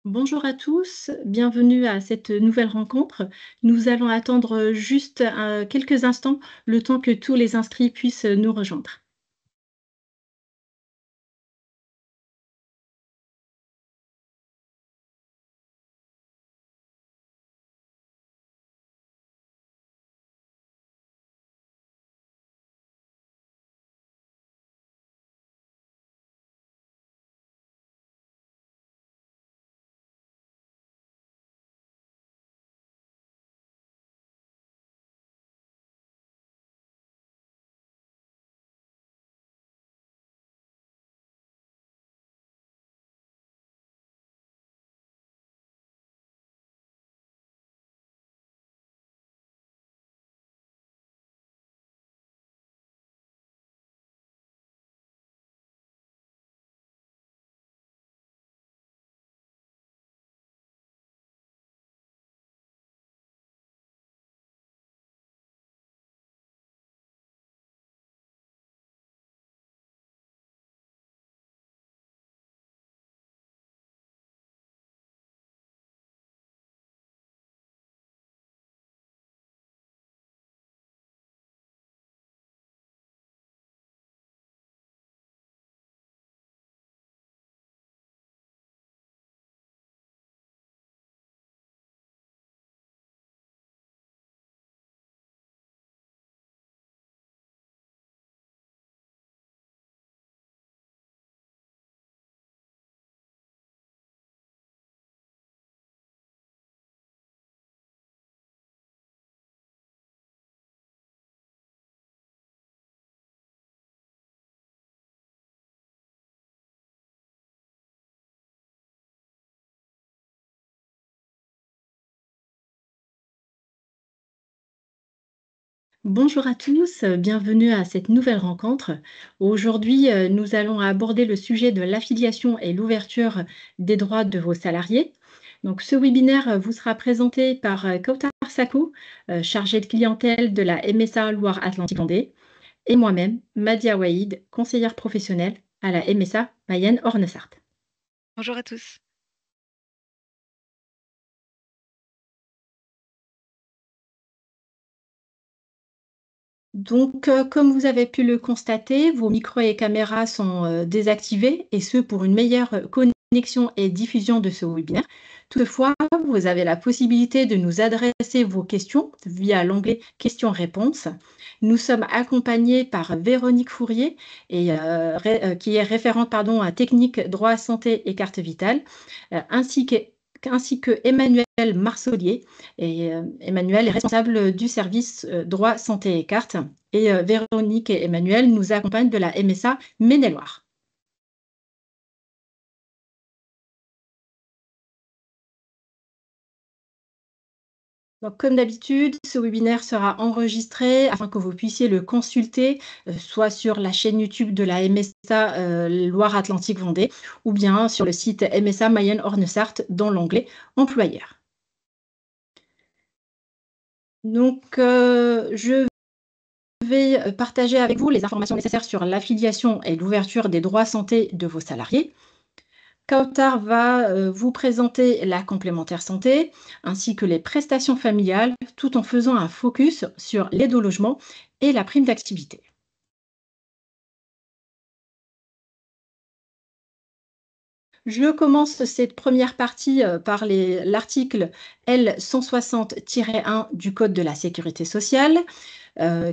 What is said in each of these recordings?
Bonjour à tous, bienvenue à cette nouvelle rencontre. Nous allons attendre juste quelques instants, le temps que tous les inscrits puissent nous rejoindre. Bonjour à tous, bienvenue à cette nouvelle rencontre. Aujourd'hui, nous allons aborder le sujet de l'affiliation et l'ouverture des droits de vos salariés. Donc, ce webinaire vous sera présenté par Kautar Sakou, chargée de clientèle de la MSA Loire-Atlantique-Vendée, et moi-même, Madia Waïd, conseillère professionnelle à la MSA Mayenne-Orne-Sarthe. Bonjour à tous. Donc, comme vous avez pu le constater, vos micros et caméras sont désactivés, et ce pour une meilleure connexion et diffusion de ce webinaire. Toutefois, vous avez la possibilité de nous adresser vos questions via l'onglet questions-réponses. Nous sommes accompagnés par Véronique Fourier, qui est référente à technique, droit, santé et carte vitale, ainsi que Emmanuel Marsollier. Et Emmanuel est responsable du service droit, santé et carte. Et Véronique et Emmanuel nous accompagnent de la MSA Maine-et-Loire. Donc, comme d'habitude, ce webinaire sera enregistré afin que vous puissiez le consulter, soit sur la chaîne YouTube de la MSA Loire-Atlantique-Vendée, ou bien sur le site MSA Mayenne-Orne-Sarthe dans l'onglet Employeur. Donc, je vais partager avec vous les informations nécessaires sur l'affiliation et l'ouverture des droits santé de vos salariés. Kautar va vous présenter la complémentaire santé ainsi que les prestations familiales, tout en faisant un focus sur l'aide au logement et la prime d'activité. Je commence cette première partie par l'article L 160-1 du Code de la sécurité sociale,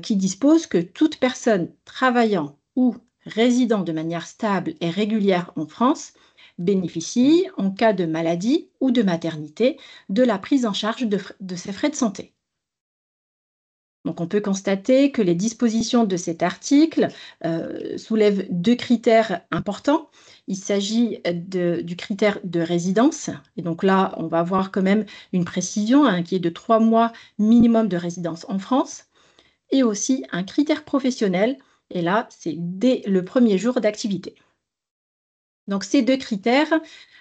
qui dispose que toute personne travaillant ou résidant de manière stable et régulière en France bénéficie, en cas de maladie ou de maternité, de la prise en charge de ses frais de santé. Donc, on peut constater que les dispositions de cet article soulèvent deux critères importants. Il s'agit du critère de résidence. Et donc là, on va avoir quand même une précision qui est de 3 mois minimum de résidence en France. Et aussi un critère professionnel. Et là, c'est dès le premier jour d'activité. Donc, ces deux critères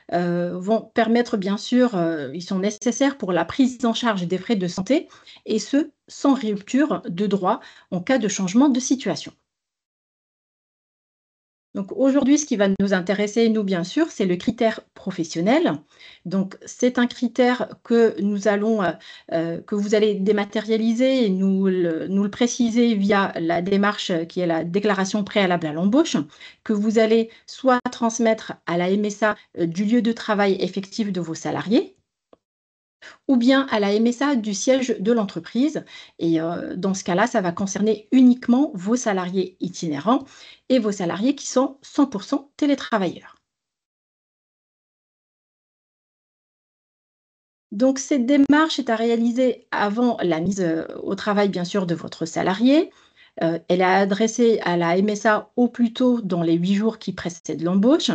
vont permettre, bien sûr, ils sont nécessaires pour la prise en charge des frais de santé, et ce, sans rupture de droit en cas de changement de situation. Donc aujourd'hui, ce qui va nous intéresser, nous, bien sûr, c'est le critère professionnel. Donc c'est un critère que nous allons, que vous allez dématérialiser et nous le préciser via la démarche, qui est la déclaration préalable à l'embauche, que vous allez soit transmettre à la MSA, du lieu de travail effectif de vos salariés, ou bien à la MSA du siège de l'entreprise. Et dans ce cas-là, ça va concerner uniquement vos salariés itinérants et vos salariés qui sont 100% télétravailleurs. Donc cette démarche est à réaliser avant la mise, au travail bien sûr de votre salarié. Elle est adressée à la MSA au plus tôt dans les 8 jours qui précèdent l'embauche.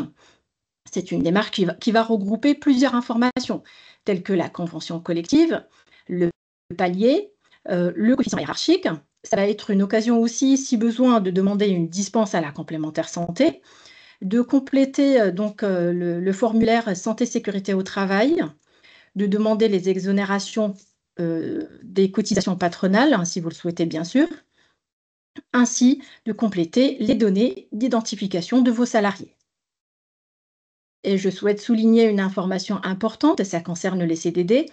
C'est une démarche qui va regrouper plusieurs informations, telles que la convention collective, le palier, le coefficient hiérarchique. Ça va être une occasion aussi, si besoin, de demander une dispense à la complémentaire santé, de compléter le formulaire santé sécurité au travail, de demander les exonérations des cotisations patronales, hein, si vous le souhaitez bien sûr, ainsi de compléter les données d'identification de vos salariés. Et je souhaite souligner une information importante, ça concerne les CDD.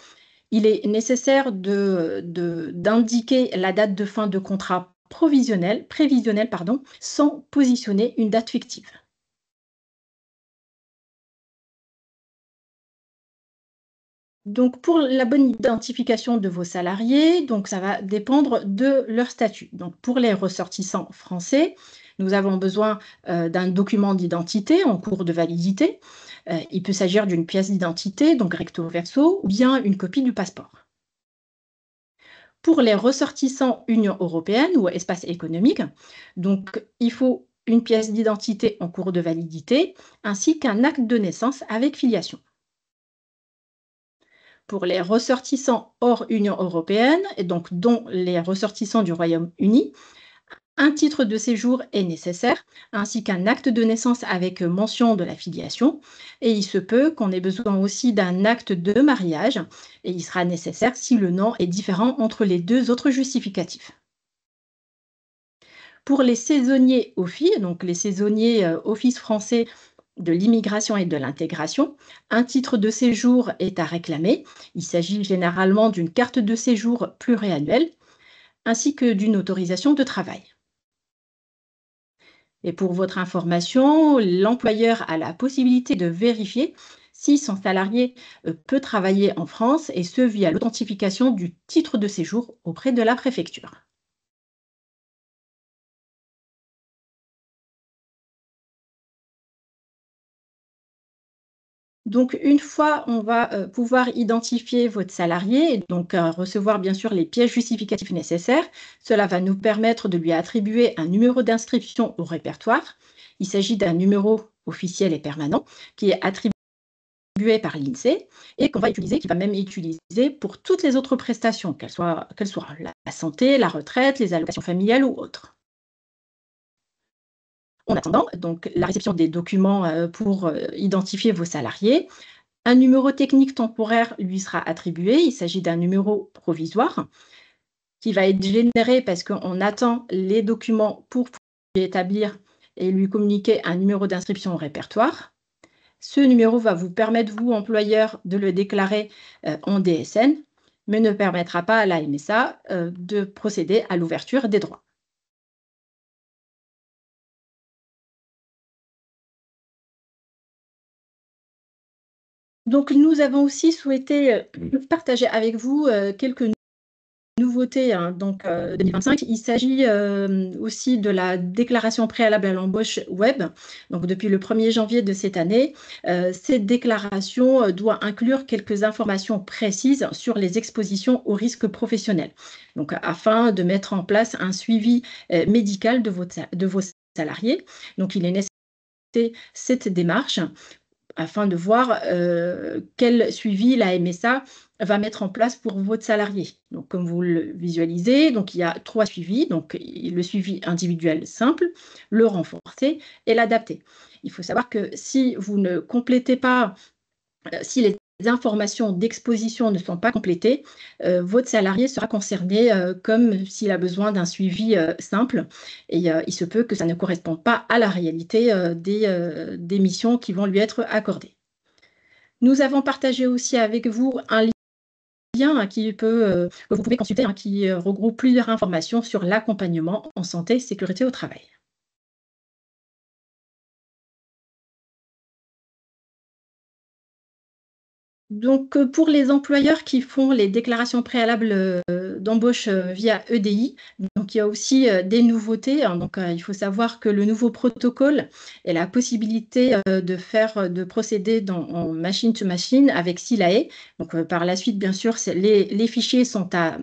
Il est nécessaire d'indiquer la date de fin de contrat prévisionnel, pardon, sans positionner une date fictive. Donc pour la bonne identification de vos salariés, donc ça va dépendre de leur statut. Donc pour les ressortissants français, nous avons besoin, d'un document d'identité en cours de validité. Il peut s'agir d'une pièce d'identité, donc recto verso, ou bien une copie du passeport. Pour les ressortissants Union européenne ou espace économique, donc il faut une pièce d'identité en cours de validité, ainsi qu'un acte de naissance avec filiation. Pour les ressortissants hors Union européenne, et donc dont les ressortissants du Royaume-Uni, un titre de séjour est nécessaire, ainsi qu'un acte de naissance avec mention de la filiation. Et il se peut qu'on ait besoin aussi d'un acte de mariage, et il sera nécessaire si le nom est différent entre les deux autres justificatifs. Pour les saisonniers OFII, donc les saisonniers Office français de l'immigration et de l'intégration, un titre de séjour est à réclamer. Il s'agit généralement d'une carte de séjour pluriannuelle ainsi que d'une autorisation de travail. Et pour votre information, l'employeur a la possibilité de vérifier si son salarié peut travailler en France, et ce via l'authentification du titre de séjour auprès de la préfecture. Donc une fois, on va, pouvoir identifier votre salarié et donc recevoir bien sûr les pièces justificatives nécessaires. Cela va nous permettre de lui attribuer un numéro d'inscription au répertoire. Il s'agit d'un numéro officiel et permanent qui est attribué par l'INSEE et qu'on va utiliser, qui va même utiliser pour toutes les autres prestations, qu'elles soient la santé, la retraite, les allocations familiales ou autres. En attendant, donc la réception des documents, pour, identifier vos salariés, un numéro technique temporaire lui sera attribué. Il s'agit d'un numéro provisoire qui va être généré parce qu'on attend les documents pour lui établir et lui communiquer un numéro d'inscription au répertoire. Ce numéro va vous permettre, vous, employeur, de le déclarer en DSN, mais ne permettra pas à la MSA de procéder à l'ouverture des droits. Donc, nous avons aussi souhaité partager avec vous quelques nouveautés, hein, donc 2025. Il s'agit aussi de la déclaration préalable à l'embauche web. Donc depuis le 1er janvier de cette année, cette déclaration doit inclure quelques informations précises sur les expositions aux risques professionnels. Donc afin de mettre en place un suivi médical de vos salariés. Donc il est nécessaire cette démarche afin de voir quel suivi la MSA va mettre en place pour votre salarié. Donc, comme vous le visualisez, donc il y a 3 suivis, donc le suivi individuel simple, le renforcé et l'adapté. Il faut savoir que si vous ne complétez pas, si les informations d'exposition ne sont pas complétées, votre salarié sera concerné, comme s'il a besoin d'un suivi, simple et il se peut que ça ne corresponde pas à la réalité, des missions qui vont lui être accordées. Nous avons partagé aussi avec vous un lien que vous pouvez consulter, hein, qui, regroupe plusieurs informations sur l'accompagnement en santé et sécurité au travail. Donc, pour les employeurs qui font les déclarations préalables, d'embauche, via EDI, donc il y a aussi, des nouveautés, hein. Donc, il faut savoir que le nouveau protocole et la possibilité, de procéder en machine to machine avec Silae. Donc, par la suite, bien sûr, c'est les fichiers sont à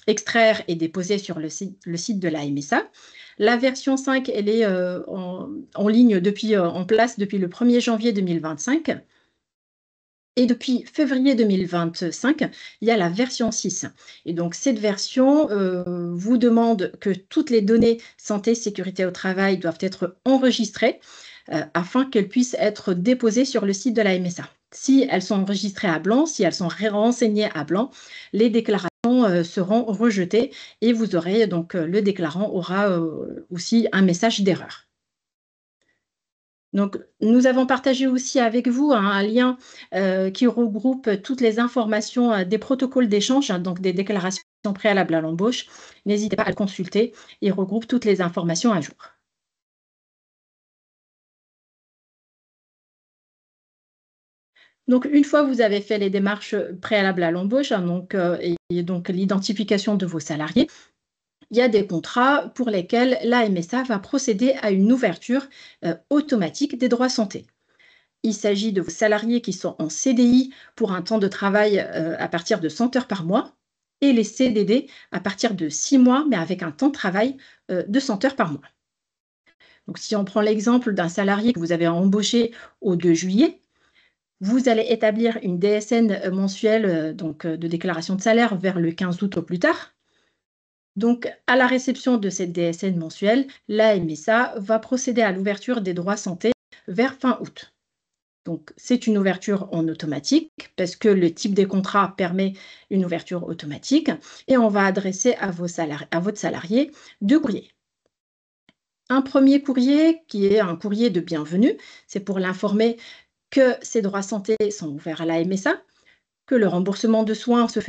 extraire et déposer sur le site de la MSA. La version 5, elle est, en ligne en place depuis le 1er janvier 2025. Et depuis février 2025, il y a la version 6. Et donc cette version, vous demande que toutes les données santé, sécurité au travail doivent être enregistrées, afin qu'elles puissent être déposées sur le site de la MSA. Si elles sont enregistrées à blanc, si elles sont renseignées à blanc, les déclarations, seront rejetées et vous aurez donc, le déclarant aura, aussi un message d'erreur. Donc, nous avons partagé aussi avec vous un lien, qui regroupe toutes les informations, des protocoles d'échange, hein, donc des déclarations préalables à l'embauche. N'hésitez pas à le consulter, il regroupe toutes les informations à jour. Donc une fois vous avez fait les démarches, préalables à l'embauche, hein, donc, et donc l'identification de vos salariés, il y a des contrats pour lesquels la MSA va procéder à une ouverture, automatique des droits santé. Il s'agit de vos salariés qui sont en CDI pour un temps de travail, à partir de 100 heures par mois et les CDD à partir de 6 mois, mais avec un temps de travail, de 100 heures par mois. Donc si on prend l'exemple d'un salarié que vous avez embauché au 2 juillet, vous allez établir une DSN, mensuelle, donc de déclaration de salaire vers le 15 août au plus tard. Donc à la réception de cette DSN mensuelle, la MSA va procéder à l'ouverture des droits santé vers fin août. Donc, c'est une ouverture en automatique parce que le type des contrats permet une ouverture automatique et on va adresser à votre salarié 2 courriers. Un premier courrier qui est un courrier de bienvenue, c'est pour l'informer que ses droits santé sont ouverts à la MSA, que le remboursement de soins se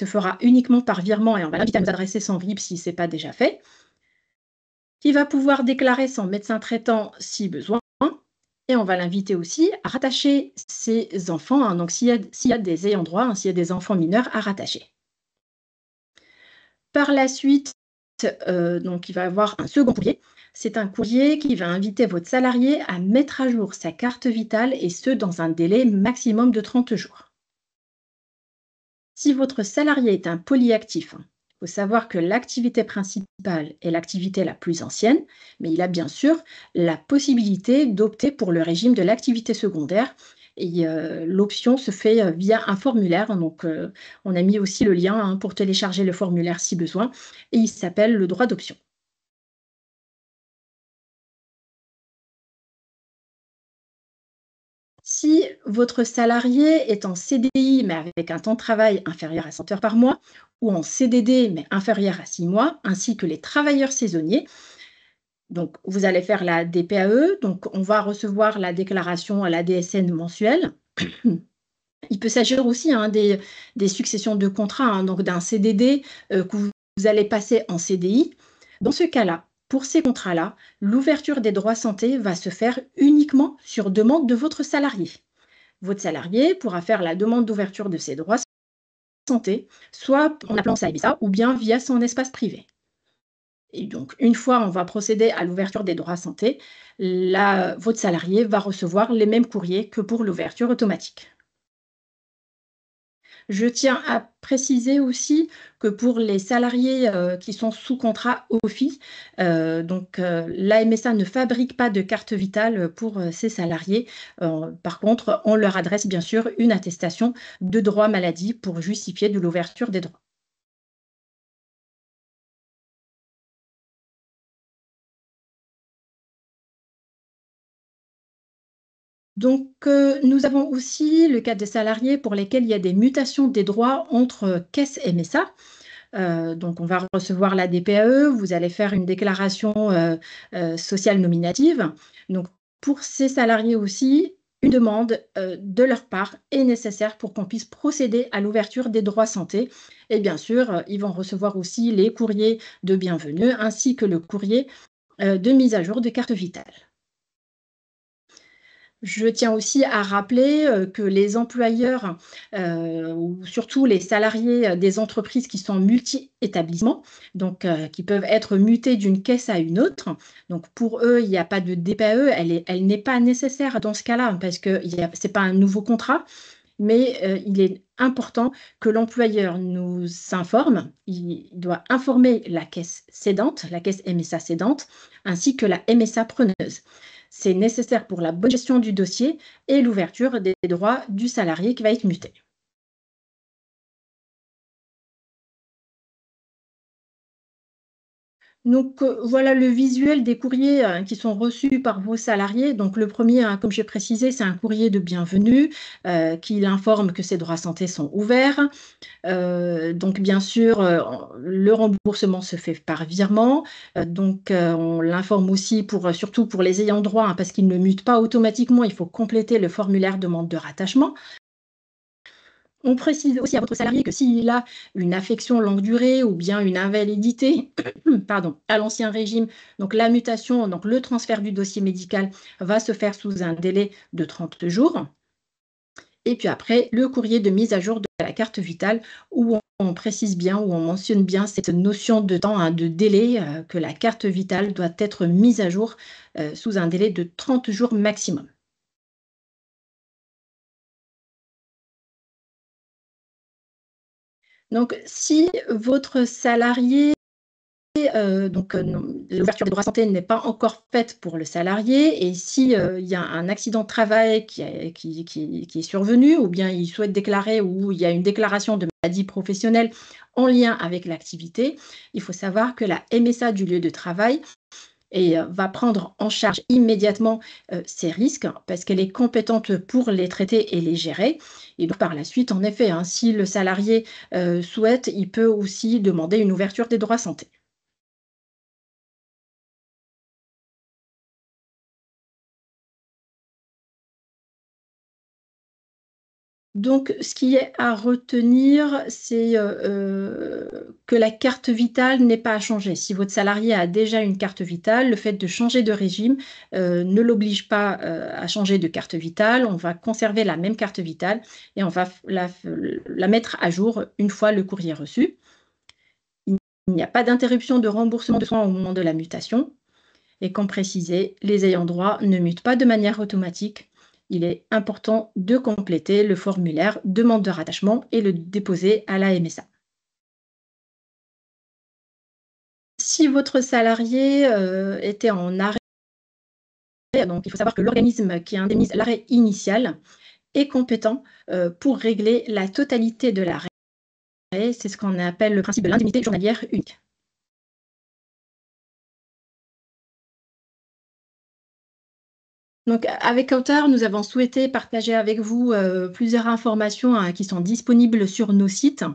fera uniquement par virement et on va l'inviter à nous adresser son RIB si ce n'est pas déjà fait, qui va pouvoir déclarer son médecin traitant si besoin. Et on va l'inviter aussi à rattacher ses enfants, hein, donc s'il y a des ayants droit, hein, s'il y a des enfants mineurs à rattacher. Par la suite, donc il va y avoir un second courrier. C'est un courrier qui va inviter votre salarié à mettre à jour sa carte vitale et ce dans un délai maximum de 30 jours. Si votre salarié est un polyactif, il faut savoir que l'activité principale est l'activité la plus ancienne, mais il a bien sûr la possibilité d'opter pour le régime de l'activité secondaire. Et l'option se fait via un formulaire. Donc, on a mis aussi le lien, hein, pour télécharger le formulaire si besoin. Et il s'appelle le droit d'option. Si votre salarié est en CDI, mais avec un temps de travail inférieur à 100 heures par mois, ou en CDD, mais inférieur à 6 mois, ainsi que les travailleurs saisonniers, donc vous allez faire la DPAE, donc on va recevoir la déclaration à la DSN mensuelle. Il peut s'agir aussi, hein, des successions de contrats, hein, donc d'un CDD, que vous allez passer en CDI. Dans ce cas-là, pour ces contrats-là, l'ouverture des droits santé va se faire uniquement sur demande de votre salarié. Votre salarié pourra faire la demande d'ouverture de ses droits santé, soit en appelant sa MSA ou bien via son espace privé. Et donc, une fois on va procéder à l'ouverture des droits santé, votre salarié va recevoir les mêmes courriers que pour l'ouverture automatique. Je tiens à préciser aussi que pour les salariés, qui sont sous contrat OFII, la MSA ne fabrique pas de carte vitale, pour, ces salariés. Par contre, on leur adresse bien sûr une attestation de droit maladie pour justifier de l'ouverture des droits. Donc, nous avons aussi le cas des salariés pour lesquels il y a des mutations des droits entre caisse et MSA. Donc on va recevoir la DPAE, vous allez faire une déclaration, sociale nominative. Donc pour ces salariés aussi, une demande, de leur part est nécessaire pour qu'on puisse procéder à l'ouverture des droits santé et bien sûr, ils vont recevoir aussi les courriers de bienvenue ainsi que le courrier, de mise à jour de carte vitale. Je tiens aussi à rappeler, que les employeurs, ou surtout les salariés, des entreprises qui sont multi-établissements, donc qui peuvent être mutés d'une caisse à une autre. Donc pour eux, il n'y a pas de DPAE, elle n'est pas nécessaire dans ce cas-là parce que c'est pas un nouveau contrat, mais il est important que l'employeur nous informe. Il doit informer la caisse cédante, la caisse MSA cédante, ainsi que la MSA preneuse. C'est nécessaire pour la bonne gestion du dossier et l'ouverture des droits du salarié qui va être muté. Donc, voilà le visuel des courriers, qui sont reçus par vos salariés. Donc le premier, hein, comme j'ai précisé, c'est un courrier de bienvenue, qui l'informe que ses droits santé sont ouverts. Donc bien sûr, le remboursement se fait par virement, donc on l'informe aussi surtout pour les ayants droit, hein, parce qu'ils ne mutent pas automatiquement, il faut compléter le formulaire demande de rattachement. On précise aussi à votre salarié que s'il a une affection longue durée ou bien une invalidité, pardon, à l'ancien régime, donc la mutation, donc le transfert du dossier médical va se faire sous un délai de 30 jours. Et puis après, le courrier de mise à jour de la carte vitale où on précise bien, où on mentionne bien cette notion de temps, hein, de délai, que la carte vitale doit être mise à jour, sous un délai de 30 jours maximum. Donc si votre salarié, non, l'ouverture des droits santé n'est pas encore faite pour le salarié et si, il y a un accident de travail qui est survenu ou bien il souhaite déclarer ou il y a une déclaration de maladie professionnelle en lien avec l'activité, il faut savoir que la MSA du lieu de travail va prendre en charge immédiatement, ces risques parce qu'elle est compétente pour les traiter et les gérer et donc par la suite, en effet, hein, si le salarié, souhaite, il peut aussi demander une ouverture des droits santé. Donc, ce qui est à retenir, c'est, que la carte vitale n'est pas à changer. Si votre salarié a déjà une carte vitale, le fait de changer de régime, ne l'oblige pas, à changer de carte vitale. On va conserver la même carte vitale et on va la mettre à jour une fois le courrier reçu. Il n'y a pas d'interruption de remboursement de soins au moment de la mutation. Et comme précisé, les ayants droit ne mutent pas de manière automatique. Il est important de compléter le formulaire demande de rattachement et le déposer à la MSA. Si votre salarié était en arrêt, donc il faut savoir que l'organisme qui indemnise l'arrêt initial est compétent pour régler la totalité de l'arrêt. C'est ce qu'on appelle le principe de l'indemnité journalière unique. Donc, avec Kautar, nous avons souhaité partager avec vous, plusieurs informations, hein, qui sont disponibles sur nos sites.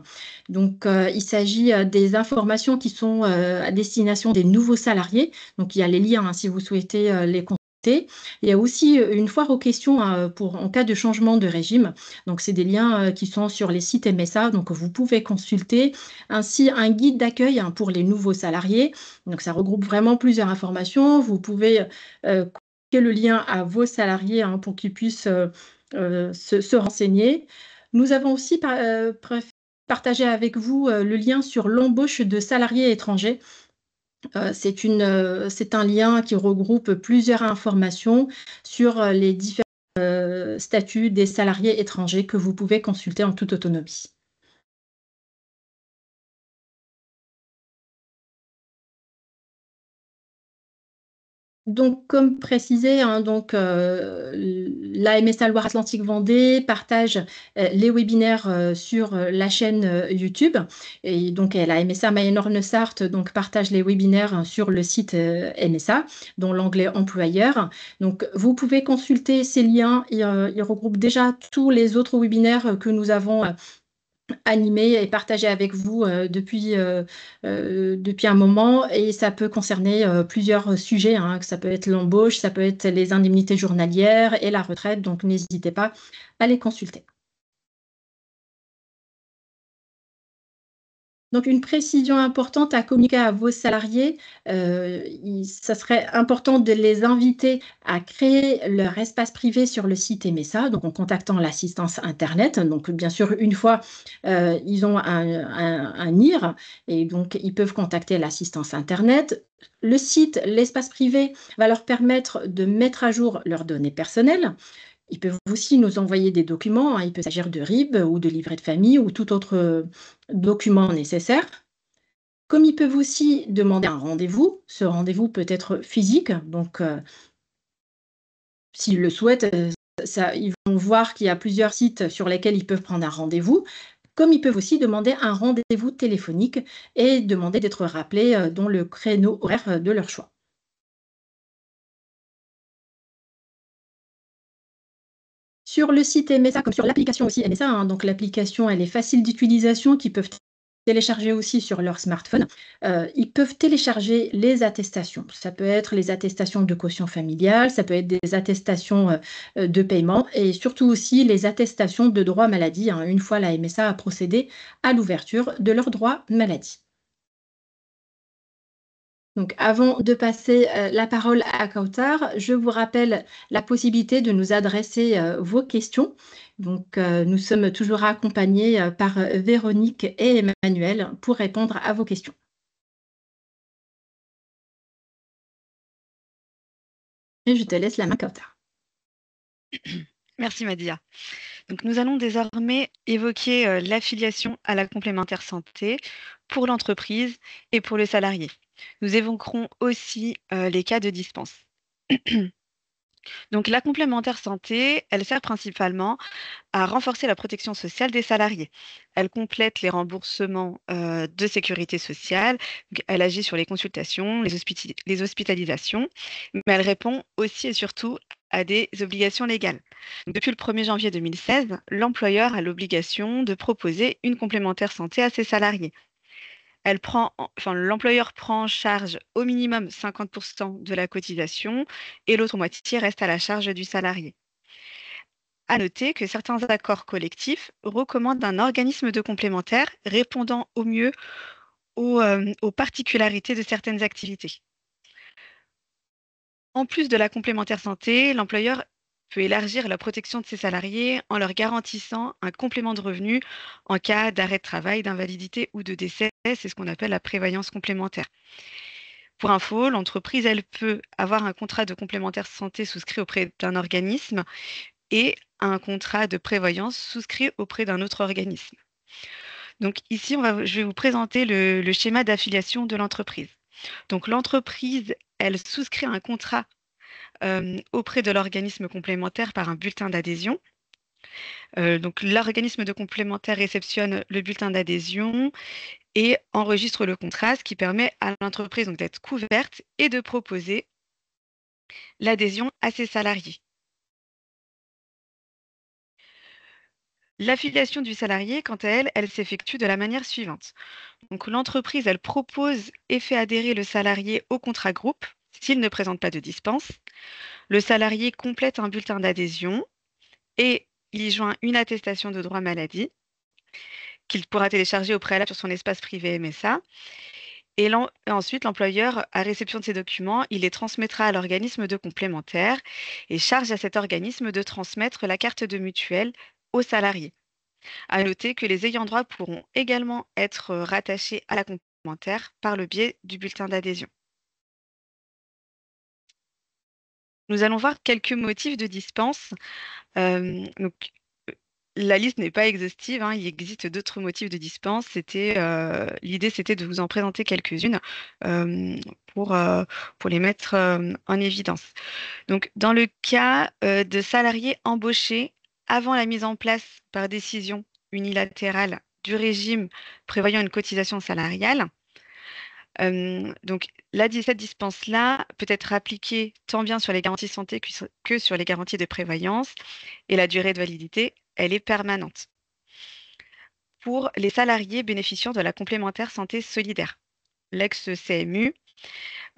Donc, il s'agit, des informations qui sont, à destination des nouveaux salariés. Donc, il y a les liens, hein, si vous souhaitez, les consulter. Il y a aussi, une foire aux questions, hein, pour en cas de changement de régime. Donc, c'est des liens, qui sont sur les sites MSA, donc vous pouvez consulter. Ainsi, un guide d'accueil, hein, pour les nouveaux salariés. Donc, ça regroupe vraiment plusieurs informations. Vous pouvez, le lien à vos salariés, hein, pour qu'ils puissent, se renseigner. Nous avons aussi partagé avec vous, le lien sur l'embauche de salariés étrangers. C'est un lien qui regroupe plusieurs informations sur, les différents, statuts des salariés étrangers que vous pouvez consulter en toute autonomie. Donc, comme précisé, hein, donc, la MSA Loire-Atlantique Vendée partage les webinaires sur la chaîne YouTube. Et donc, la MSA Mayenne-Orne-Sarthe donc, partage les webinaires hein, sur le site MSA, dont l'onglet employeur. Donc, vous pouvez consulter ces liens. Ils regroupent déjà tous les autres webinaires que nous avons animé et partagé avec vous depuis un moment, et ça peut concerner plusieurs sujets, hein, que ça peut être l'embauche, ça peut être les indemnités journalières et la retraite, donc n'hésitez pas à les consulter. Donc, une précision importante à communiquer à vos salariés, ça serait important de les inviter à créer leur espace privé sur le site MSA, donc en contactant l'assistance Internet. Donc, bien sûr, une fois, ils ont un NIR et donc ils peuvent contacter l'assistance Internet. Le site, l'espace privé va leur permettre de mettre à jour leurs données personnelles. Ils peuvent aussi nous envoyer des documents, hein. Il peut s'agir de RIB ou de livret de famille ou tout autre document nécessaire. Comme ils peuvent aussi demander un rendez-vous, ce rendez-vous peut être physique, donc s'ils le souhaitent, ils vont voir qu'il y a plusieurs sites sur lesquels ils peuvent prendre un rendez-vous. Comme ils peuvent aussi demander un rendez-vous téléphonique et demander d'être rappelés dans le créneau horaire de leur choix. Sur le site MSA, comme sur l'application aussi MSA, hein, donc l'application, elle est facile d'utilisation, qu'ils peuvent télécharger aussi sur leur smartphone. Ils peuvent télécharger les attestations. Ça peut être les attestations de quotient familial, ça peut être des attestations de paiement et surtout aussi les attestations de droit maladie, hein, une fois la MSA a procédé à l'ouverture de leur droit maladie. Donc, avant de passer la parole à Kautar, je vous rappelle la possibilité de nous adresser vos questions. Donc, nous sommes toujours accompagnés par Véronique et Emmanuel pour répondre à vos questions. Et je te laisse la main, Kautar. Merci Madia. Donc, nous allons désormais évoquer l'affiliation à la complémentaire santé pour l'entreprise et pour le salarié. Nous évoquerons aussi les cas de dispense. Donc, la complémentaire santé, elle sert principalement à renforcer la protection sociale des salariés. Elle complète les remboursements de sécurité sociale. Donc, elle agit sur les consultations, les hospitalisations, mais elle répond aussi et surtout à des obligations légales. Donc, depuis le 1er janvier 2016, l'employeur a l'obligation de proposer une complémentaire santé à ses salariés. L'employeur prend en charge au minimum 50% de la cotisation et l'autre moitié reste à la charge du salarié. À noter que certains accords collectifs recommandent un organisme de complémentaire répondant au mieux aux particularités de certaines activités. En plus de la complémentaire santé, l'employeur peut élargir la protection de ses salariés en leur garantissant un complément de revenu en cas d'arrêt de travail, d'invalidité ou de décès. C'est ce qu'on appelle la prévoyance complémentaire. Pour info, l'entreprise, elle peut avoir un contrat de complémentaire santé souscrit auprès d'un organisme et un contrat de prévoyance souscrit auprès d'un autre organisme. Donc ici, je vais vous présenter le schéma d'affiliation de l'entreprise. Donc l'entreprise, elle souscrit un contrat auprès de l'organisme complémentaire par un bulletin d'adhésion. Donc l'organisme de complémentaire réceptionne le bulletin d'adhésion et enregistre le contrat, ce qui permet à l'entreprise d'être couverte et de proposer l'adhésion à ses salariés. L'affiliation du salarié, quant à elle, elle s'effectue de la manière suivante. Donc, l'entreprise, elle propose et fait adhérer le salarié au contrat groupe s'il ne présente pas de dispense. Le salarié complète un bulletin d'adhésion et il y joint une attestation de droit maladie qu'il pourra télécharger au préalable sur son espace privé MSA. Et ensuite, l'employeur, à réception de ces documents, il les transmettra à l'organisme de complémentaire et charge à cet organisme de transmettre la carte de mutuelle au salarié. À noter que les ayants droit pourront également être rattachés à la complémentaire par le biais du bulletin d'adhésion. Nous allons voir quelques motifs de dispense. Donc, la liste n'est pas exhaustive, hein, il existe d'autres motifs de dispense. L'idée, c'était de vous en présenter quelques-unes euh, pour, euh, pour les mettre en évidence. Donc, dans le cas de salariés embauchés avant la mise en place par décision unilatérale du régime prévoyant une cotisation salariale, donc cette dispense-là peut être appliquée tant bien sur les garanties santé que sur les garanties de prévoyance et la durée de validité, elle est permanente. Pour les salariés bénéficiant de la complémentaire santé solidaire, l'ex-CMU,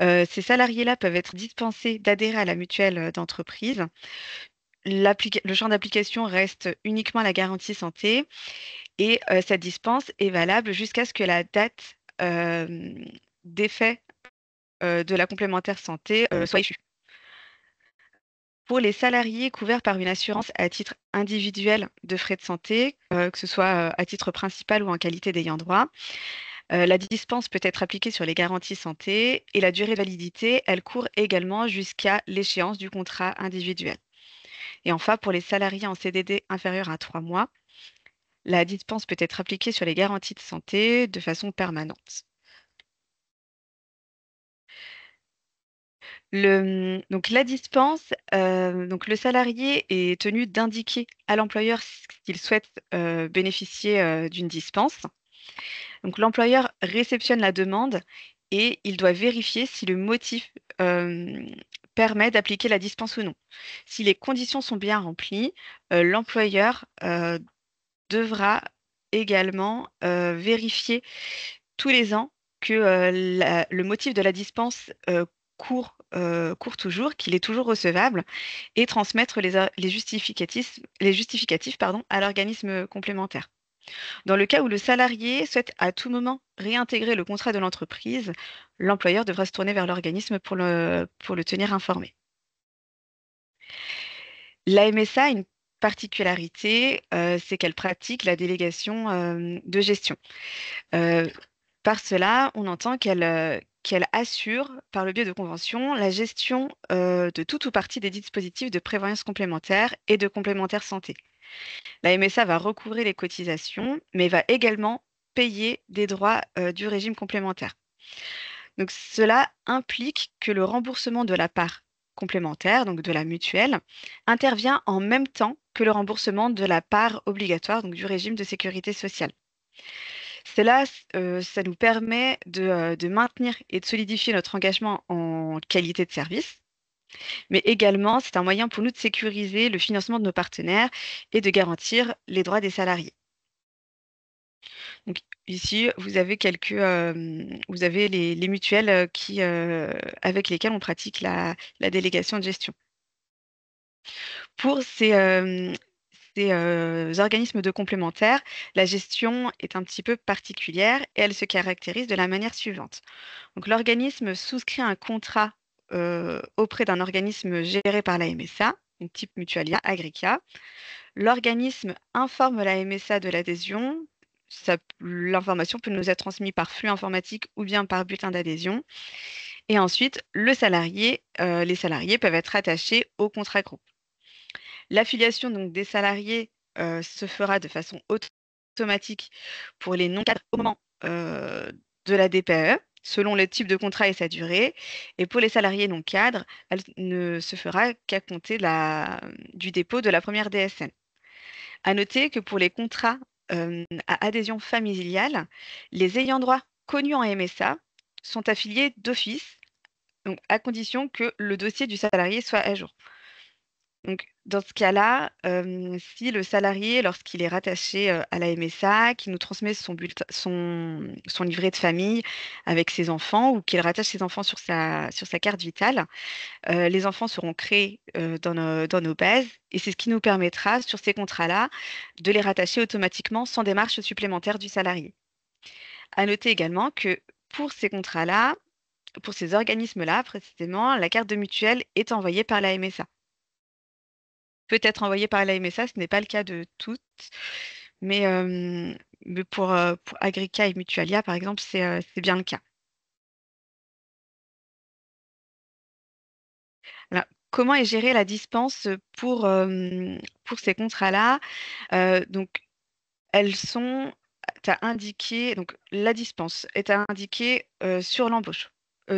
ces salariés-là peuvent être dispensés d'adhérer à la mutuelle d'entreprise. Le champ d'application reste uniquement la garantie santé et cette dispense est valable jusqu'à ce que la date d'effet de la complémentaire santé soit échue. Pour les salariés couverts par une assurance à titre individuel de frais de santé, que ce soit à titre principal ou en qualité d'ayant droit, la dispense peut être appliquée sur les garanties santé et la durée de validité, elle court également jusqu'à l'échéance du contrat individuel. Et enfin, pour les salariés en CDD inférieur à 3 mois, la dispense peut être appliquée sur les garanties de santé de façon permanente. Donc la dispense, donc le salarié est tenu d'indiquer à l'employeur qu'il souhaite bénéficier d'une dispense. Donc l'employeur réceptionne la demande et il doit vérifier si le motif permet d'appliquer la dispense ou non. Si les conditions sont bien remplies, l'employeur devra également vérifier tous les ans que le motif de la dispense court toujours, qu'il est toujours recevable, et transmettre les justificatifs pardon, à l'organisme complémentaire. Dans le cas où le salarié souhaite à tout moment réintégrer le contrat de l'entreprise, l'employeur devra se tourner vers l'organisme pour le tenir informé. La MSA a une particularité, c'est qu'elle pratique la délégation de gestion. Euh, Par cela, on entend qu'elle assure, par le biais de conventions, la gestion de tout ou partie des dispositifs de prévoyance complémentaire et de complémentaire santé. La MSA va recouvrer les cotisations, mais va également payer des droits du régime complémentaire. Donc, cela implique que le remboursement de la part complémentaire, donc de la mutuelle, intervient en même temps que le remboursement de la part obligatoire, donc du régime de sécurité sociale. Cela, ça nous permet de maintenir et de solidifier notre engagement en qualité de service, mais également, c'est un moyen pour nous de sécuriser le financement de nos partenaires et de garantir les droits des salariés. Donc, ici, vous avez les mutuelles avec lesquelles on pratique la délégation de gestion. Pour ces organismes de complémentaires, la gestion est un petit peu particulière et elle se caractérise de la manière suivante. Donc, l'organisme souscrit un contrat auprès d'un organisme géré par la MSA, donc type Mutualia, Agrica. L'organisme informe la MSA de l'adhésion. L'information peut nous être transmise par flux informatique ou bien par bulletin d'adhésion. Et ensuite, les salariés peuvent être attachés au contrat groupe. L'affiliation donc des salariés se fera de façon automatique pour les non-cadres au moment de la DPE, selon le type de contrat et sa durée. Et pour les salariés non-cadres, elle ne se fera qu'à compter du dépôt de la première DSN. À noter que pour les contrats à adhésion familiale, les ayants droit connus en MSA sont affiliés d'office, donc à condition que le dossier du salarié soit à jour. Donc, dans ce cas-là, si le salarié, lorsqu'il est rattaché à la MSA, qui nous transmet son livret de famille avec ses enfants ou qu'il rattache ses enfants sur sa carte vitale, les enfants seront créés dans nos bases et c'est ce qui nous permettra, sur ces contrats-là, de les rattacher automatiquement sans démarche supplémentaire du salarié. À noter également que pour ces contrats-là, pour ces organismes-là, précisément, la carte de mutuelle est envoyée par la MSA. Peut être envoyée par la MSA, ce n'est pas le cas de toutes, mais pour Agrica et Mutualia, par exemple, c'est bien le cas. Alors, comment est gérée la dispense pour ces contrats-là? Donc, elles sont tu indiqué donc la dispense est indiquée, sur l'embauche,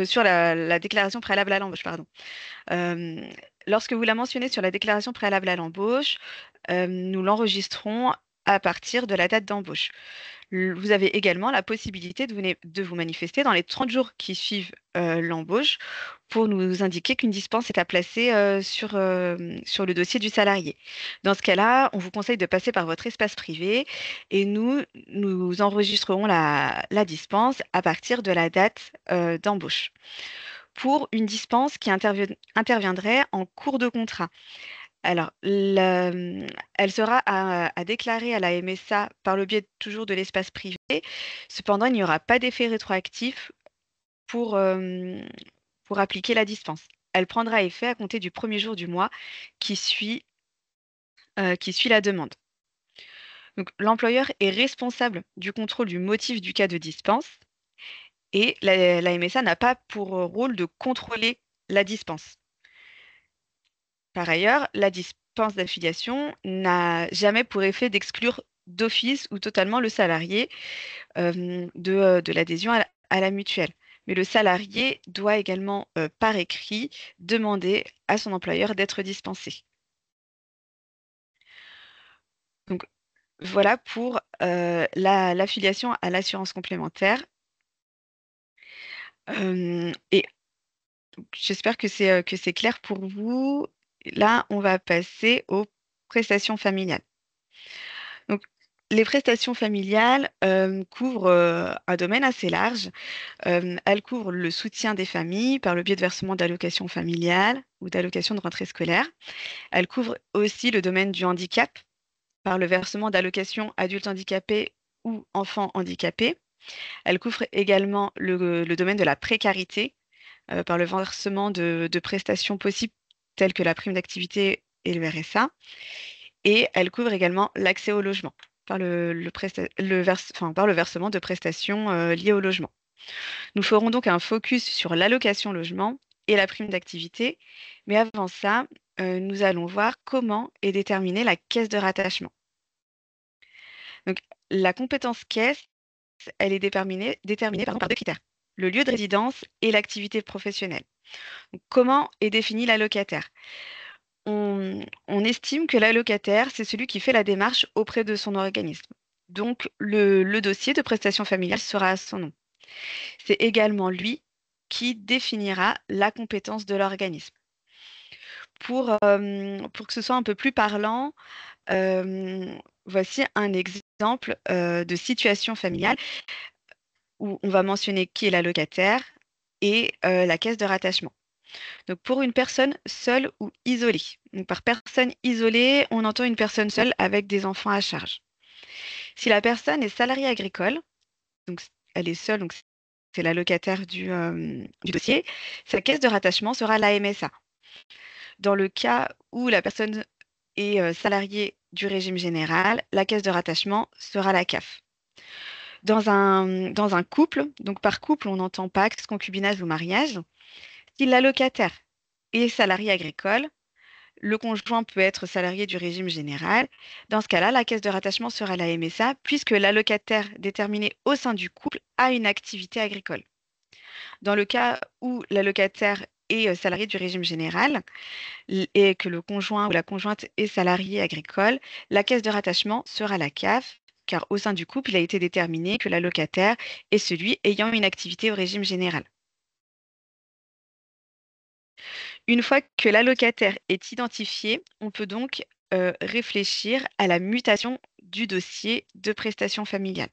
sur la déclaration préalable à l'embauche, pardon. Hem, Lorsque vous la mentionnez sur la déclaration préalable à l'embauche, nous l'enregistrons à partir de la date d'embauche. Vous avez également la possibilité de vous manifester dans les 30 jours qui suivent l'embauche pour nous indiquer qu'une dispense est à placer sur le dossier du salarié. Dans ce cas-là, on vous conseille de passer par votre espace privé et nous enregistrerons la dispense à partir de la date d'embauche. Pour une dispense qui interviendrait en cours de contrat. Alors, elle sera à déclarer à la MSA par le biais toujours de l'espace privé. Cependant, il n'y aura pas d'effet rétroactif pour, pour appliquer la dispense. Elle prendra effet à compter du premier jour du mois qui suit, qui suit la demande. Donc, l'employeur est responsable du contrôle du motif du cas de dispense et la MSA n'a pas pour rôle de contrôler la dispense. Par ailleurs, la dispense d'affiliation n'a jamais pour effet d'exclure d'office ou totalement le salarié de l'adhésion à la mutuelle. Mais le salarié doit également, par écrit, demander à son employeur d'être dispensé. Donc voilà pour l'affiliation à l'assurance complémentaire. Et j'espère que c'est clair pour vous. Là, on va passer aux prestations familiales. Donc, les prestations familiales couvrent un domaine assez large. Elles couvrent le soutien des familles par le biais de versement d'allocations familiales ou d'allocations de rentrée scolaire. Elles couvrent aussi le domaine du handicap par le versement d'allocations adultes handicapés ou enfants handicapés. Elles couvrent également le domaine de la précarité par le versement de prestations possibles telles que la prime d'activité et le RSA. Et elles couvrent également l'accès au logement par le versement de prestations liées au logement. Nous ferons donc un focus sur l'allocation logement et la prime d'activité, mais avant ça, nous allons voir comment est déterminée la caisse de rattachement. Donc, la compétence caisse, elle est déterminée par deux critères, le lieu de résidence et l'activité professionnelle. Donc, comment est défini l'allocataire? On estime que l'allocataire, c'est celui qui fait la démarche auprès de son organisme. Donc, le dossier de prestation familiale sera à son nom. C'est également lui qui définira la compétence de l'organisme. Pour que ce soit un peu plus parlant, voici un exemple de situation familiale où on va mentionner qui est l'allocataire et la caisse de rattachement. Donc pour une personne seule ou isolée. Donc par personne isolée, on entend une personne seule avec des enfants à charge. Si la personne est salariée agricole, donc elle est seule, donc c'est l'allocataire du dossier, sa caisse de rattachement sera la MSA. Dans le cas où la personne est salariée du régime général, la caisse de rattachement sera la CAF. Dans un couple, donc par couple, on entend pacte, concubinage ou mariage, si l'allocataire est salarié agricole, le conjoint peut être salarié du régime général. Dans ce cas-là, la caisse de rattachement sera la MSA, puisque l'allocataire déterminé au sein du couple a une activité agricole. Dans le cas où l'allocataire est salarié du régime général et que le conjoint ou la conjointe est salarié agricole, la caisse de rattachement sera la CAF, car au sein du couple, il a été déterminé que l'allocataire est celui ayant une activité au régime général. Une fois que l'allocataire est identifié, on peut donc réfléchir à la mutation du dossier de prestation familiale.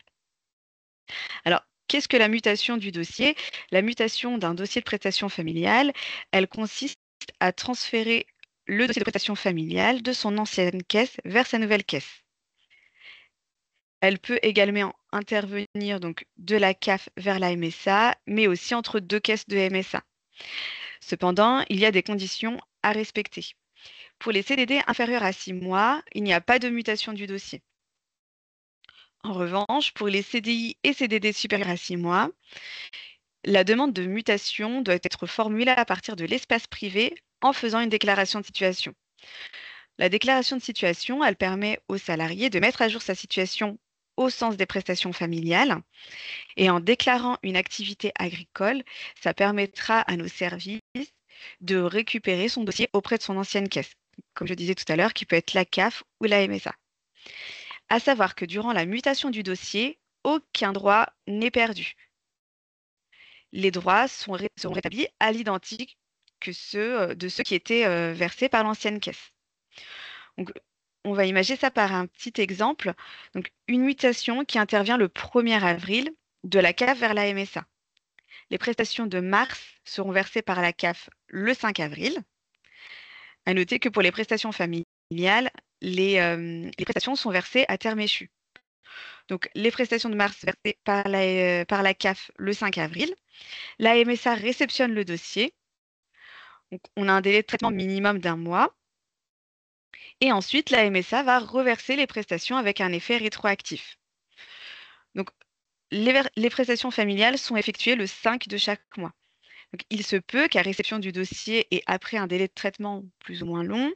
Alors, qu'est-ce que la mutation du dossier? La mutation d'un dossier de prestation familiale, elle consiste à transférer le dossier de prestation familiale de son ancienne caisse vers sa nouvelle caisse. Elle peut également intervenir donc de la CAF vers la MSA, mais aussi entre deux caisses de MSA. Cependant, il y a des conditions à respecter. Pour les CDD inférieurs à 6 mois, il n'y a pas de mutation du dossier. En revanche, pour les CDI et CDD supérieurs à 6 mois, la demande de mutation doit être formulée à partir de l'espace privé en faisant une déclaration de situation. La déclaration de situation, elle permet au salarié de mettre à jour sa situation au sens des prestations familiales. Et en déclarant une activité agricole, ça permettra à nos services de récupérer son dossier auprès de son ancienne caisse, comme je disais tout à l'heure, qui peut être la CAF ou la MSA. À savoir que durant la mutation du dossier, aucun droit n'est perdu. Les droits seront rétablis à l'identique que ceux de ceux qui étaient versés par l'ancienne caisse. Donc, on va imaginer ça par un petit exemple. Donc, une mutation qui intervient le 1er avril de la CAF vers la MSA. Les prestations de mars seront versées par la CAF le 5 avril. À noter que pour les prestations familiales, les prestations sont versées à terme échu. Donc, les prestations de mars versées par la CAF le 5 avril. La MSA réceptionne le dossier. Donc, on a un délai de traitement minimum d'1 mois. Et ensuite, la MSA va reverser les prestations avec un effet rétroactif. Donc, les prestations familiales sont effectuées le 5 de chaque mois. Donc, il se peut qu'à réception du dossier et après un délai de traitement plus ou moins long,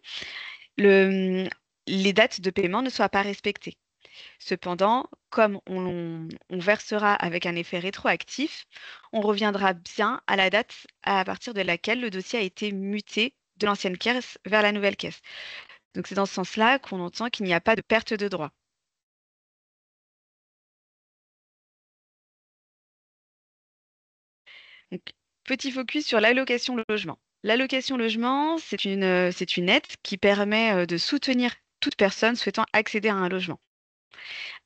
les dates de paiement ne soient pas respectées. Cependant, comme on versera avec un effet rétroactif, on reviendra bien à la date à partir de laquelle le dossier a été muté de l'ancienne caisse vers la nouvelle caisse. Donc c'est dans ce sens-là qu'on entend qu'il n'y a pas de perte de droit. Donc, petit focus sur l'allocation logement. L'allocation logement, c'est une aide qui permet de soutenir toute personne souhaitant accéder à un logement.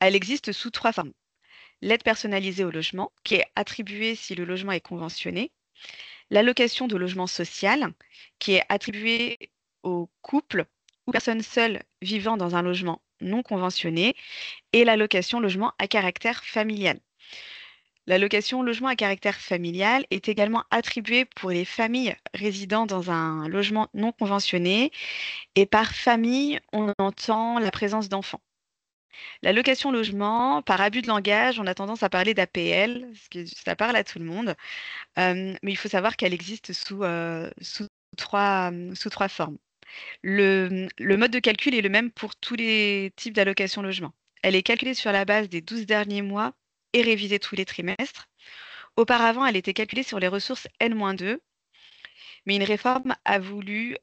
Elle existe sous 3 formes. L'aide personnalisée au logement, qui est attribuée si le logement est conventionné. L'allocation de logement social, qui est attribuée aux couples ou personnes seules vivant dans un logement non conventionné. Et l'allocation logement à caractère familial. L'allocation logement à caractère familial est également attribuée pour les familles résidant dans un logement non conventionné. Et par famille, on entend la présence d'enfants. L'allocation logement, par abus de langage, on a tendance à parler d'APL, parce que ça parle à tout le monde. Mais il faut savoir qu'elle existe sous trois formes. Le mode de calcul est le même pour tous les types d'allocation logement. Elle est calculée sur la base des 12 derniers mois et révisée tous les trimestres. Auparavant, elle était calculée sur les ressources N-2, mais une réforme a voulu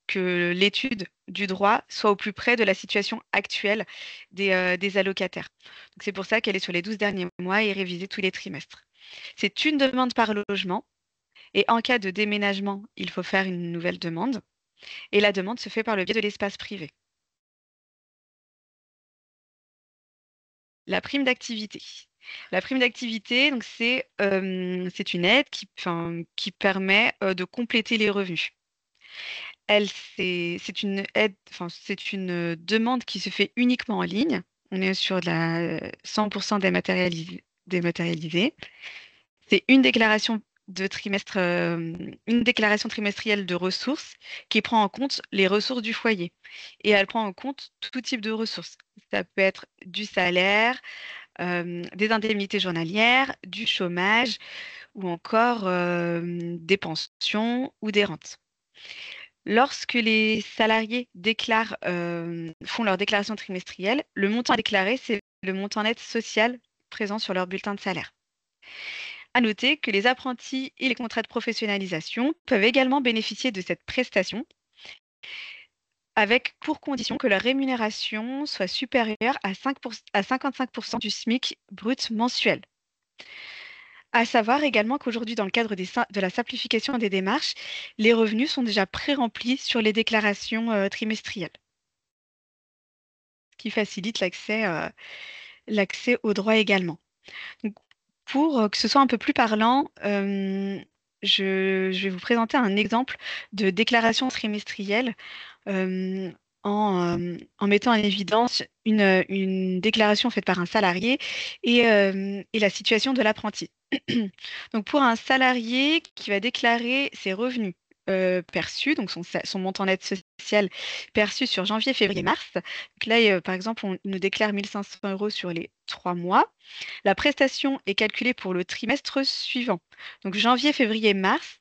que l'étude du droit soit au plus près de la situation actuelle des allocataires. Donc, c'est pour ça qu'elle est sur les 12 derniers mois et révisée tous les trimestres. C'est une demande par logement et en cas de déménagement, il faut faire une nouvelle demande et la demande se fait par le biais de l'espace privé. La prime d'activité. La prime d'activité, donc c'est une aide qui permet de compléter les revenus. C'est une aide, c'est une demande qui se fait uniquement en ligne. On est sur de la 100% dématérialisée. C'est une déclaration une déclaration trimestrielle de ressources qui prend en compte les ressources du foyer. Et elle prend en compte tout type de ressources. Ça peut être du salaire, des indemnités journalières, du chômage ou encore des pensions ou des rentes. Lorsque les salariés font leur déclaration trimestrielle, le montant à déclarer, c'est le montant net social présent sur leur bulletin de salaire. À noter que les apprentis et les contrats de professionnalisation peuvent également bénéficier de cette prestation avec pour condition que leur rémunération soit supérieure à 55% du SMIC brut mensuel. À savoir également qu'aujourd'hui, dans le cadre de la simplification des démarches, les revenus sont déjà pré-remplis sur les déclarations trimestrielles, ce qui facilite l'accès aux droits également. Donc, pour que ce soit un peu plus parlant, je vais vous présenter un exemple de déclaration trimestrielle en mettant en évidence une déclaration faite par un salarié et la situation de l'apprenti. Donc, pour un salarié qui va déclarer ses revenus perçus, donc son montant net social perçu sur janvier, février, mars. Donc là, par exemple, il nous déclare 1 500 € sur les 3 mois. La prestation est calculée pour le trimestre suivant. Donc, janvier, février, mars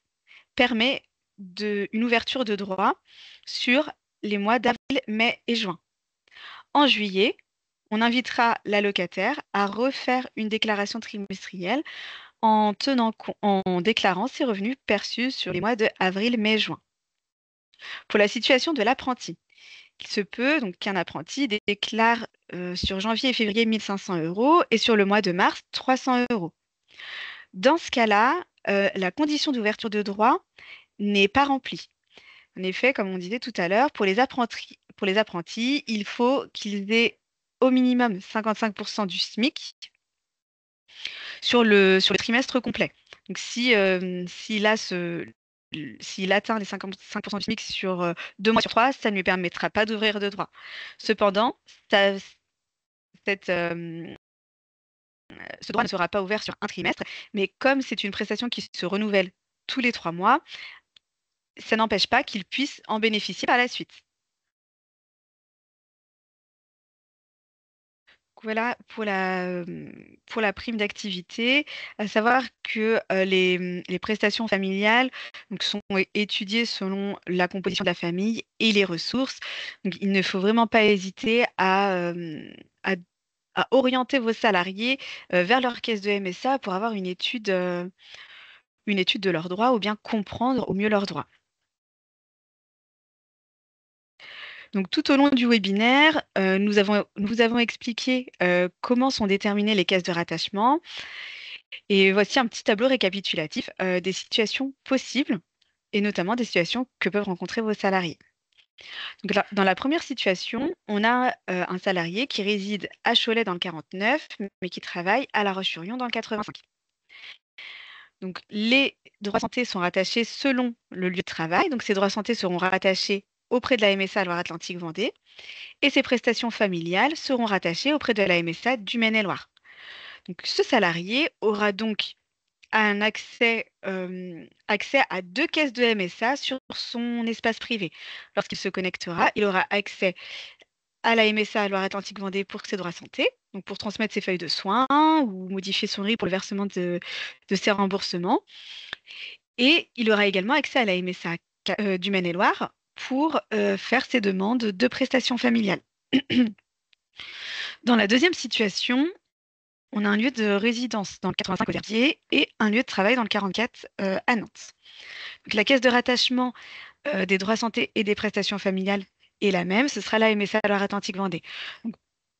permet une ouverture de droit sur les mois d'avril, mai et juin. En juillet, on invitera l'allocataire à refaire une déclaration trimestrielle en déclarant ses revenus perçus sur les mois de avril, mai, juin. Pour la situation de l'apprenti, il se peut donc qu'un apprenti déclare sur janvier et février 1 500 € et sur le mois de mars 300 €. Dans ce cas-là, la condition d'ouverture de droit n'est pas remplie. En effet, comme on disait tout à l'heure, pour les apprentis, il faut qu'ils aient au minimum 55% du SMIC sur le trimestre complet. Donc, s'il atteint les 55% du SMIC sur 2 mois sur 3, ça ne lui permettra pas d'ouvrir de droit. Cependant, ce droit ne sera pas ouvert sur un trimestre, mais comme c'est une prestation qui se renouvelle tous les 3 mois, ça n'empêche pas qu'il puisse en bénéficier par la suite. Voilà pour la prime d'activité, à savoir que les prestations familiales donc, sont étudiées selon la composition de la famille et les ressources. Donc, il ne faut vraiment pas hésiter à orienter vos salariés vers leur caisse de MSA pour avoir une étude de leurs droits ou bien comprendre au mieux leurs droits. Donc, tout au long du webinaire, nous avons expliqué comment sont déterminées les caisses de rattachement. Et voici un petit tableau récapitulatif des situations possibles et notamment des situations que peuvent rencontrer vos salariés. Donc là, dans la première situation, on a un salarié qui réside à Cholet dans le 49, mais qui travaille à La Roche-sur-Yon dans le 85. Donc, les droits santé sont rattachés selon le lieu de travail. Donc, ces droits santé seront rattachés auprès de la MSA Loire-Atlantique-Vendée et ces prestations familiales seront rattachées auprès de la MSA du Maine-et-Loire. Donc, ce salarié aura donc un accès à 2 caisses de MSA sur son espace privé. Lorsqu'il se connectera, il aura accès à la MSA Loire-Atlantique-Vendée pour ses droits santé, donc pour transmettre ses feuilles de soins ou modifier son RIB pour le versement de ses remboursements. Et il aura également accès à la MSA du Maine-et-Loire pour faire ses demandes de prestations familiales. Dans la deuxième situation, on a un lieu de résidence dans le 85 au Verdier et un lieu de travail dans le 44 à Nantes. Donc, la caisse de rattachement des droits santé et des prestations familiales est la même, ce sera la MSA Loire-Atlantique-Vendée.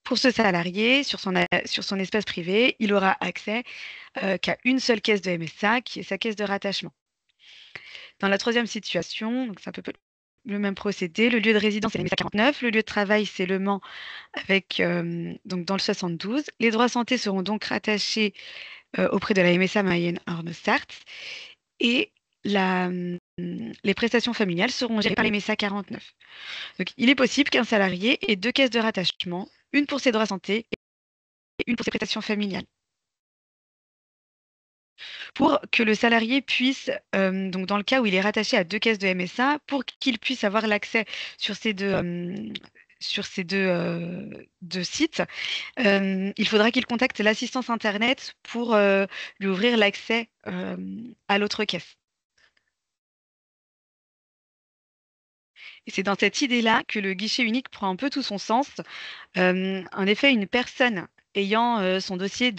Pour ce salarié, sur son espace privé, il aura accès qu'à une seule caisse de MSA, qui est sa caisse de rattachement. Dans la troisième situation, donc c'est un peu le même procédé, le lieu de résidence c'est la MSA 49, le lieu de travail c'est Le Mans avec donc dans le 72. Les droits santé seront donc rattachés auprès de la MSA Mayenne-Arne-Sarthe et les prestations familiales seront gérées par la MSA 49. Donc, il est possible qu'un salarié ait 2 caisses de rattachement, une pour ses droits santé et une pour ses prestations familiales. Pour que le salarié puisse, donc dans le cas où il est rattaché à 2 caisses de MSA, pour qu'il puisse avoir l'accès sur ces deux sites, il faudra qu'il contacte l'assistance Internet pour lui ouvrir l'accès à l'autre caisse. Et c'est dans cette idée-là que le guichet unique prend un peu tout son sens. En effet, une personne ayant son dossier,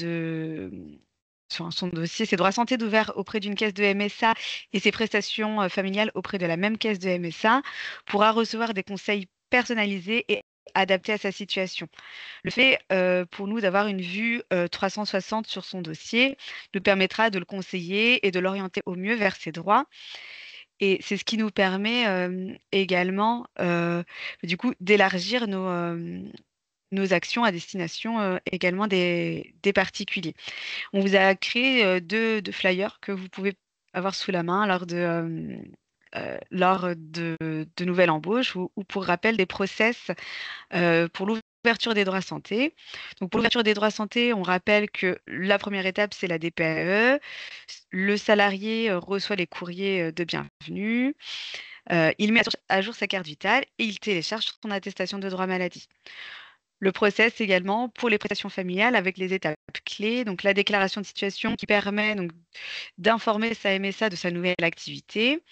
ses droits santé d'ouvert auprès d'une caisse de MSA et ses prestations familiales auprès de la même caisse de MSA pourra recevoir des conseils personnalisés et adaptés à sa situation. Le fait pour nous d'avoir une vue 360 sur son dossier nous permettra de le conseiller et de l'orienter au mieux vers ses droits. Et c'est ce qui nous permet également, du coup, d'élargir nos actions à destination également des particuliers. On vous a créé deux flyers que vous pouvez avoir sous la main lors de nouvelles embauches ou pour rappel des process pour l'ouverture des droits santé. Donc pour l'ouverture des droits santé, on rappelle que la première étape, c'est la DPAE. Le salarié reçoit les courriers de bienvenue. Il met à jour sa carte vitale et il télécharge son attestation de droit maladie. Le process également pour les prestations familiales avec les étapes clés, donc la déclaration de situation qui permet donc d'informer sa MSA de sa nouvelle activité,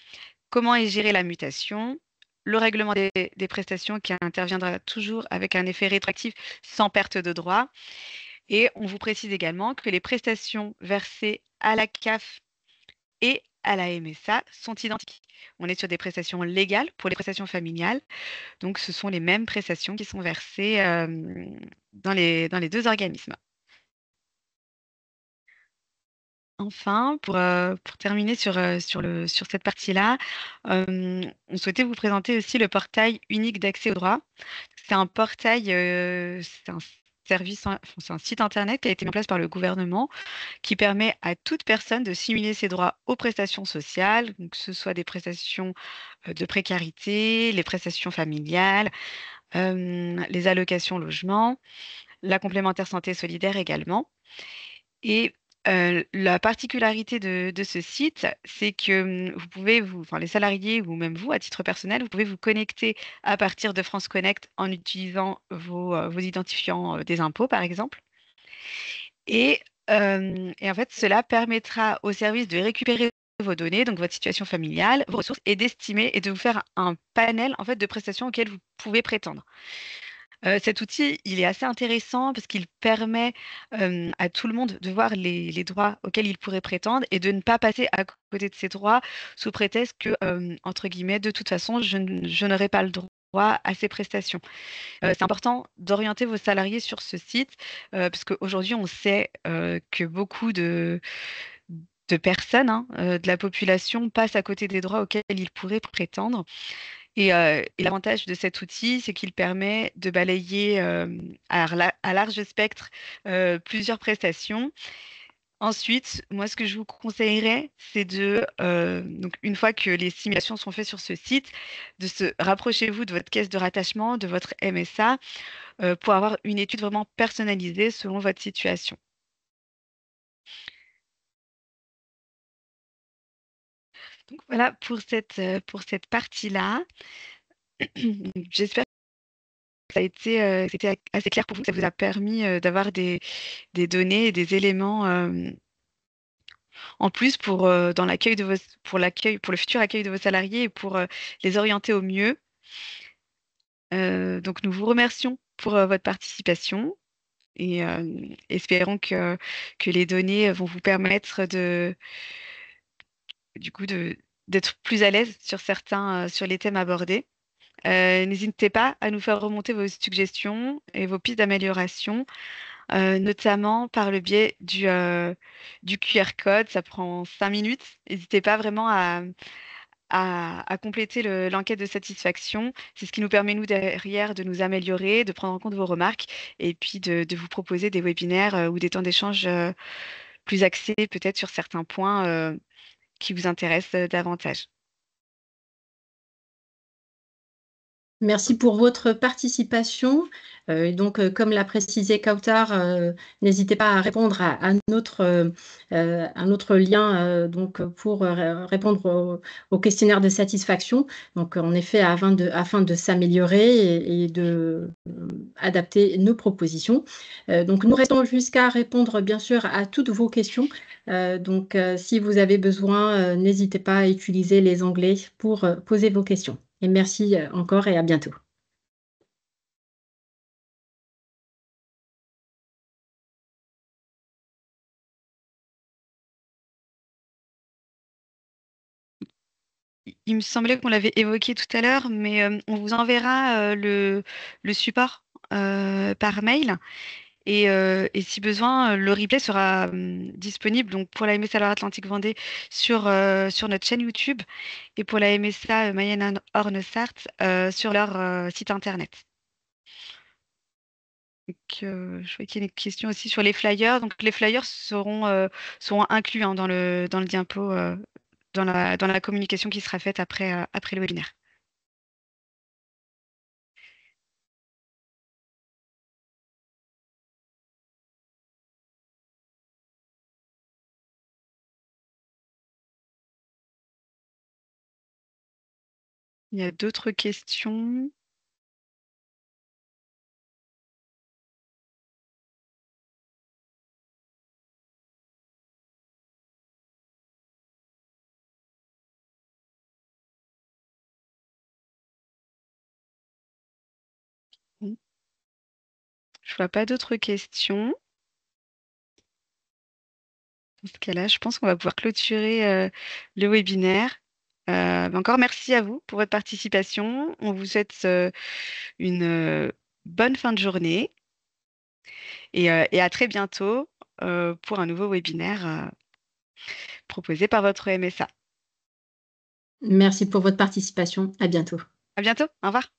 comment est gérée la mutation, le règlement des prestations qui interviendra toujours avec un effet rétroactif sans perte de droit. Et on vous précise également que les prestations versées à la CAF et à la MSA sont identiques. On est sur des prestations légales pour les prestations familiales. Donc, ce sont les mêmes prestations qui sont versées dans les deux organismes. Enfin, pour terminer sur cette partie-là, on souhaitait vous présenter aussi le portail unique d'accès au droit. C'est un portail, c'est un service, enfin, c'est un site internet qui a été mis en place par le gouvernement qui permet à toute personne de simuler ses droits aux prestations sociales, donc que ce soit des prestations de précarité, les prestations familiales, les allocations logement, la complémentaire santé solidaire également. Et la particularité de ce site, c'est que vous pouvez enfin les salariés ou même vous, à titre personnel, vous pouvez vous connecter à partir de France Connect en utilisant vos identifiants des impôts, par exemple. Et en fait, cela permettra au service de récupérer vos données, donc votre situation familiale, vos ressources, et d'estimer et de vous faire un panel en fait de prestations auxquelles vous pouvez prétendre. Cet outil, il est assez intéressant parce qu'il permet à tout le monde de voir les droits auxquels il pourrait prétendre et de ne pas passer à côté de ces droits sous prétexte que, entre guillemets, de toute façon, je n'aurai pas le droit à ces prestations. C'est important d'orienter vos salariés sur ce site parce qu'aujourd'hui, on sait que beaucoup de personnes de la population passent à côté des droits auxquels ils pourraient prétendre. Et l'avantage de cet outil, c'est qu'il permet de balayer à large spectre plusieurs prestations. Ensuite, moi, ce que je vous conseillerais, c'est donc une fois que les simulations sont faites sur ce site, de se rapprocher vous de votre caisse de rattachement, de votre MSA, pour avoir une étude vraiment personnalisée selon votre situation. Donc voilà pour cette partie-là. J'espère que ça a été, c'était assez clair pour vous, que ça vous a permis d'avoir des données et des éléments en plus dans l'accueil pour le futur accueil de vos salariés et pour les orienter au mieux. Donc nous vous remercions pour votre participation et espérons que les données vont vous permettre du coup d'être plus à l'aise sur les thèmes abordés. N'hésitez pas à nous faire remonter vos suggestions et vos pistes d'amélioration, notamment par le biais du QR code. Ça prend 5 minutes. N'hésitez pas vraiment à compléter l'enquête de satisfaction. C'est ce qui nous permet, nous, derrière, de nous améliorer, de prendre en compte vos remarques et puis de vous proposer des webinaires ou des temps d'échange plus axés peut-être sur certains points qui vous intéressent davantage. Merci pour votre participation. Comme l'a précisé Kautar, n'hésitez pas à répondre à notre lien pour répondre au questionnaire de satisfaction. Donc, en effet, afin de s'améliorer et de adapter nos propositions. Donc, nous restons jusqu'à répondre, bien sûr, à toutes vos questions. Si vous avez besoin, n'hésitez pas à utiliser les onglets pour poser vos questions. Et merci encore et à bientôt. Il me semblait qu'on l'avait évoqué tout à l'heure, mais on vous enverra le support par mail. Et si besoin, le replay sera disponible donc pour la MSA Loire-Atlantique Vendée sur notre chaîne YouTube et pour la MSA Mayenne-Orne-Sarthe sur leur site internet. Donc, je vois qu'il y a une question aussi sur les flyers. Donc, les flyers seront inclus dans le diapo, dans la communication qui sera faite après le webinaire. Il y a d'autres questions? Bon, je vois pas d'autres questions. Dans ce cas-là, je pense qu'on va pouvoir clôturer le webinaire. Mais encore merci à vous pour votre participation. On vous souhaite une bonne fin de journée et à très bientôt pour un nouveau webinaire proposé par votre MSA. Merci pour votre participation. À bientôt. À bientôt. Au revoir.